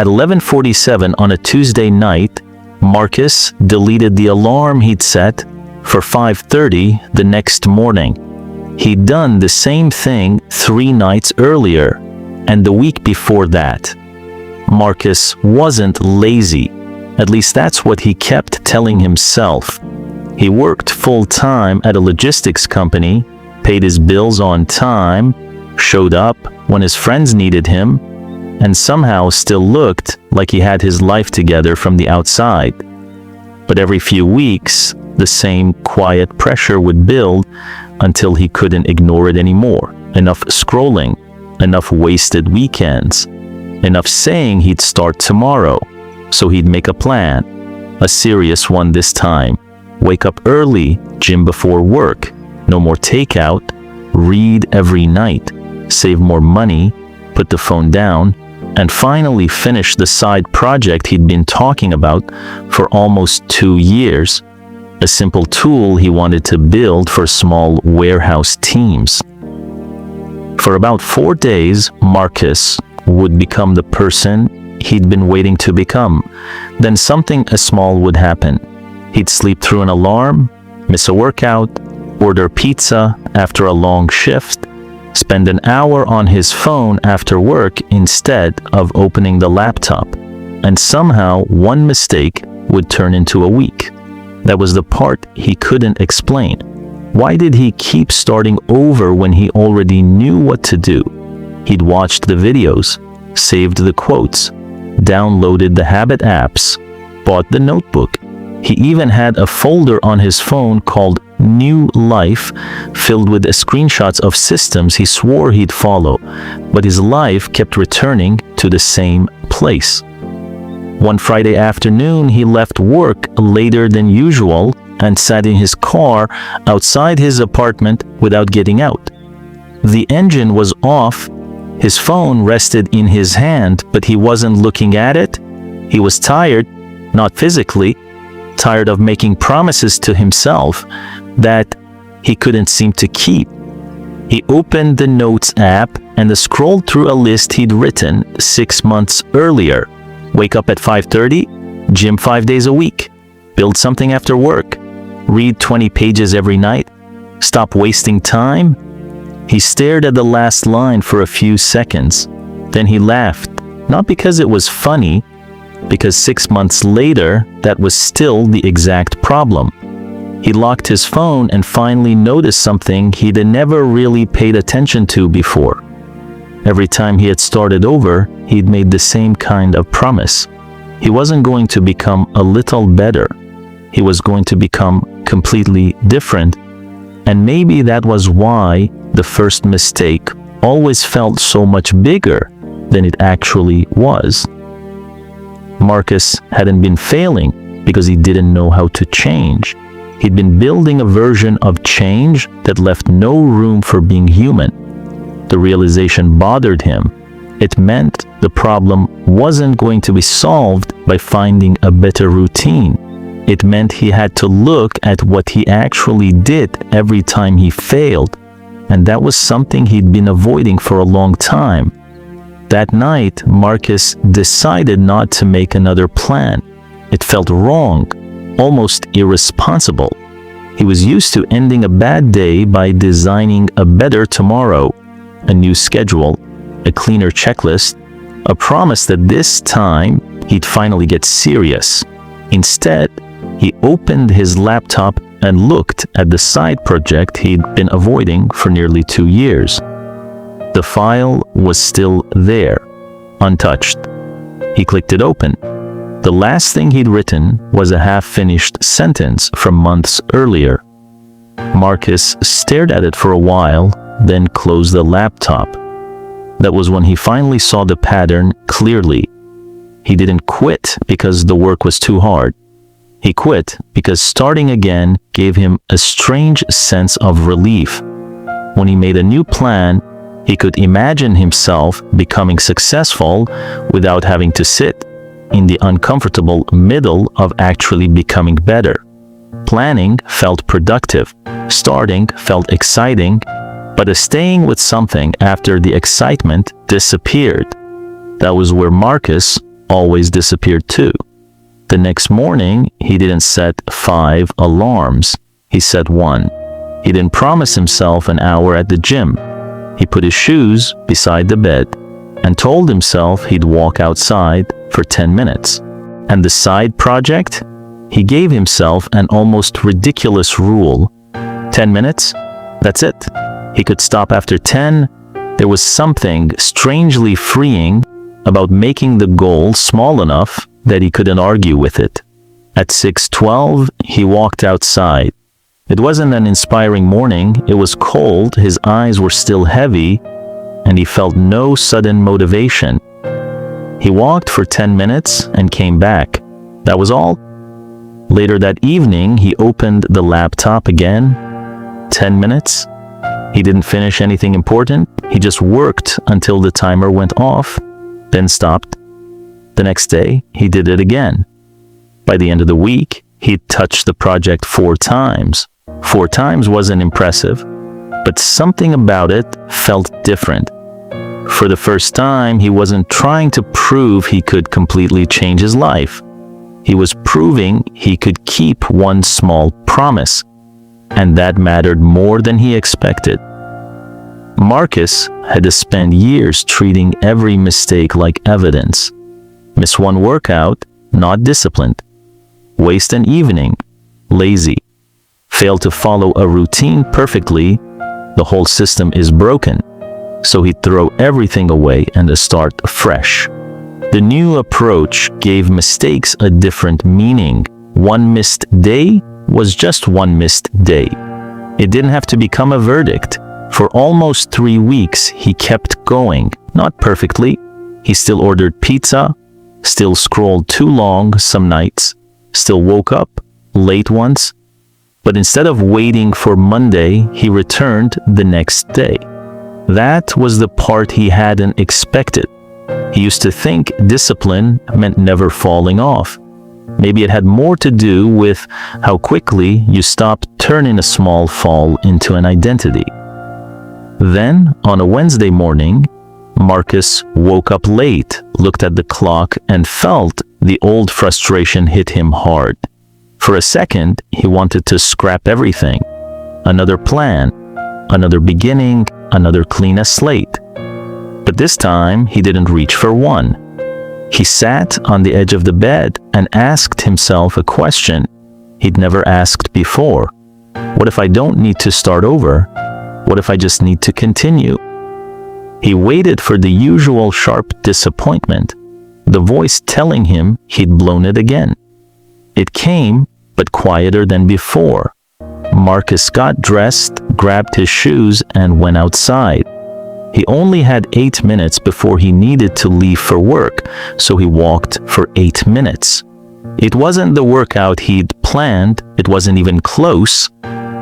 At 11:47 on a Tuesday night, Marcus deleted the alarm he'd set for 5:30 the next morning. He'd done the same thing 3 nights earlier, and the week before that. Marcus wasn't lazy. At least that's what he kept telling himself. He worked full-time at a logistics company, paid his bills on time, showed up when his friends needed him, and somehow still looked like he had his life together from the outside. But every few weeks, the same quiet pressure would build until he couldn't ignore it anymore. Enough scrolling, enough wasted weekends, enough saying he'd start tomorrow. So he'd make a plan, a serious one this time. Wake up early, gym before work, no more takeout, read every night, save more money, put the phone down, and finally finish the side project he'd been talking about for almost 2 years, a simple tool he wanted to build for small warehouse teams. For about 4 days, Marcus would become the person he'd been waiting to become. Then something small would happen. He'd sleep through an alarm, miss a workout, order pizza after a long shift, spend an hour on his phone after work instead of opening the laptop, and somehow one mistake would turn into a week. That was the part he couldn't explain. Why did he keep starting over when he already knew what to do? He'd watched the videos, saved the quotes, downloaded the habit apps, bought the notebook. He even had a folder on his phone called New Life, filled with screenshots of systems he swore he'd follow, but his life kept returning to the same place. One Friday afternoon, he left work later than usual and sat in his car outside his apartment without getting out. The engine was off. His phone rested in his hand, but he wasn't looking at it. He was tired, not physically, tired of making promises to himself that he couldn't seem to keep. He opened the Notes app and scrolled through a list he'd written 6 months earlier. Wake up at 5:30, gym 5 days a week, build something after work, read 20 pages every night, stop wasting time. He stared at the last line for a few seconds. Then he laughed, not because it was funny, because 6 months later, that was still the exact problem. He locked his phone and finally noticed something he'd never really paid attention to before. Every time he had started over, he'd made the same kind of promise. He wasn't going to become a little better. He was going to become completely different. And maybe that was why the first mistake always felt so much bigger than it actually was. Marcus hadn't been failing because he didn't know how to change. He'd been building a version of change that left no room for being human. The realization bothered him. It meant the problem wasn't going to be solved by finding a better routine. It meant he had to look at what he actually did every time he failed, and that was something he'd been avoiding for a long time. That night, Marcus decided not to make another plan. It felt wrong, almost irresponsible. He was used to ending a bad day by designing a better tomorrow, a new schedule, a cleaner checklist, a promise that this time he'd finally get serious. Instead, he opened his laptop and looked at the side project he'd been avoiding for nearly 2 years. The file was still there, untouched. He clicked it open. The last thing he'd written was a half-finished sentence from months earlier. Marcus stared at it for a while, then closed the laptop. That was when he finally saw the pattern clearly. He didn't quit because the work was too hard. He quit because starting again gave him a strange sense of relief. When he made a new plan, he could imagine himself becoming successful without having to sit in the uncomfortable middle of actually becoming better. Planning felt productive. Starting felt exciting, but staying with something after the excitement disappeared. That was where Marcus always disappeared too. The next morning, he didn't set 5 alarms. He set 1. He didn't promise himself an hour at the gym. He put his shoes beside the bed and told himself he'd walk outside for 10 minutes. And the side project? He gave himself an almost ridiculous rule. 10 minutes? That's it. He could stop after 10. There was something strangely freeing about making the goal small enough that he couldn't argue with it. At 6:12, he walked outside. It wasn't an inspiring morning. It was cold, his eyes were still heavy, and he felt no sudden motivation. He walked for 10 minutes and came back. That was all. Later that evening, he opened the laptop again. 10 minutes. He didn't finish anything important. He just worked until the timer went off, then stopped. The next day, he did it again. By the end of the week, he'd touched the project 4 times. 4 times wasn't impressive, but something about it felt different. For the first time, he wasn't trying to prove he could completely change his life. He was proving he could keep one small promise, and that mattered more than he expected. Marcus had to spend years treating every mistake like evidence. Miss one workout, not disciplined. Waste an evening, lazy. Fail to follow a routine perfectly, the whole system is broken. So he'd throw everything away and start fresh. The new approach gave mistakes a different meaning. One missed day was just one missed day. It didn't have to become a verdict. For almost 3 weeks, he kept going. Not perfectly. He still ordered pizza, still scrolled too long some nights, still woke up late once. But instead of waiting for Monday, he returned the next day. That was the part he hadn't expected. He used to think discipline meant never falling off. Maybe it had more to do with how quickly you stopped turning a small fall into an identity. Then, on a Wednesday morning, Marcus woke up late, looked at the clock, and felt the old frustration hit him hard. For a second, he wanted to scrap everything. Another plan, another beginning, another clean slate. But this time, he didn't reach for one. He sat on the edge of the bed and asked himself a question he'd never asked before. What if I don't need to start over? What if I just need to continue? He waited for the usual sharp disappointment, the voice telling him he'd blown it again. It came, but quieter than before. Marcus got dressed, grabbed his shoes, and went outside. He only had 8 minutes before he needed to leave for work, so he walked for 8 minutes. It wasn't the workout he'd planned, it wasn't even close,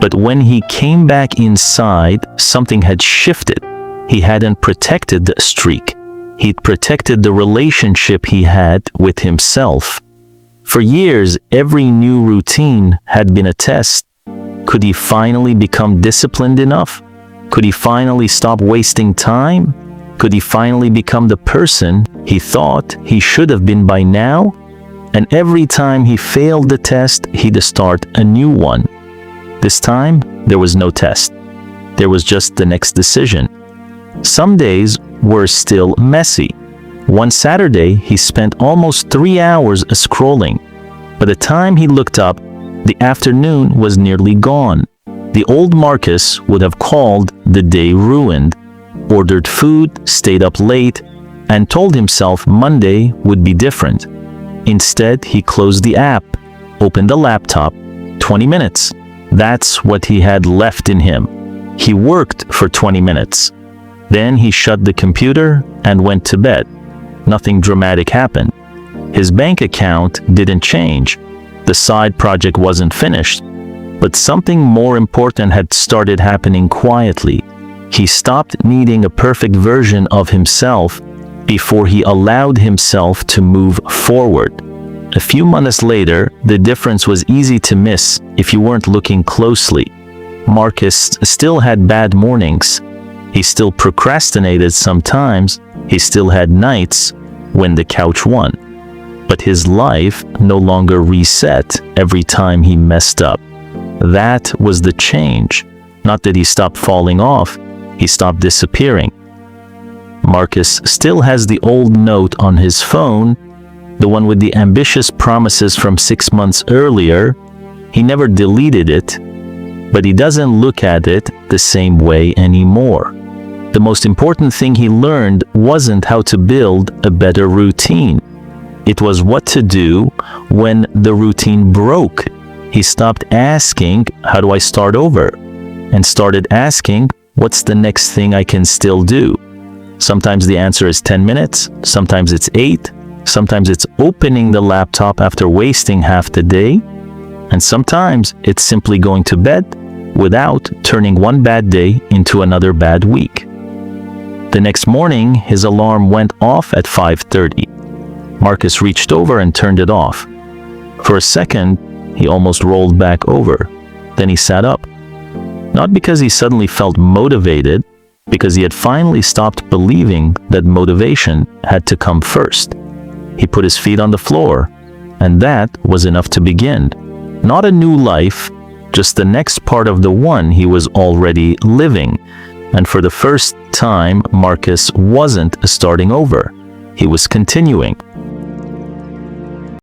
but when he came back inside, something had shifted. He hadn't protected the streak. He'd protected the relationship he had with himself. For years, every new routine had been a test. Could he finally become disciplined enough? Could he finally stop wasting time? Could he finally become the person he thought he should have been by now? And every time he failed the test, he'd start a new one. This time, there was no test. There was just the next decision. Some days were still messy. One Saturday, he spent almost 3 hours scrolling. By the time he looked up, the afternoon was nearly gone. The old Marcus would have called the day ruined, ordered food, stayed up late, and told himself Monday would be different. Instead, he closed the app, opened the laptop. 20 minutes. That's what he had left in him. He worked for 20 minutes. Then he shut the computer and went to bed. Nothing dramatic happened. His bank account didn't change. The side project wasn't finished. But something more important had started happening quietly. He stopped needing a perfect version of himself before he allowed himself to move forward. A few months later, the difference was easy to miss if you weren't looking closely. Marcus still had bad mornings. He still procrastinated sometimes. He still had nights when the couch won. but his life no longer reset every time he messed up. That was the change. Not that he stopped falling off, he stopped disappearing. Marcus still has the old note on his phone, the one with the ambitious promises from 6 months earlier. He never deleted it, but he doesn't look at it the same way anymore. The most important thing he learned wasn't how to build a better routine. It was what to do when the routine broke. He stopped asking, "How do I start over?" and started asking, "What's the next thing I can still do?" Sometimes the answer is 10 minutes, sometimes it's 8, sometimes it's opening the laptop after wasting half the day, and sometimes it's simply going to bed without turning one bad day into another bad week. The next morning, his alarm went off at 5:30. Marcus reached over and turned it off. For a second, he almost rolled back over. Then he sat up. Not because he suddenly felt motivated, because he had finally stopped believing that motivation had to come first. He put his feet on the floor, and that was enough to begin. Not a new life, just the next part of the one he was already living. And for the first time, Marcus wasn't starting over. He was continuing.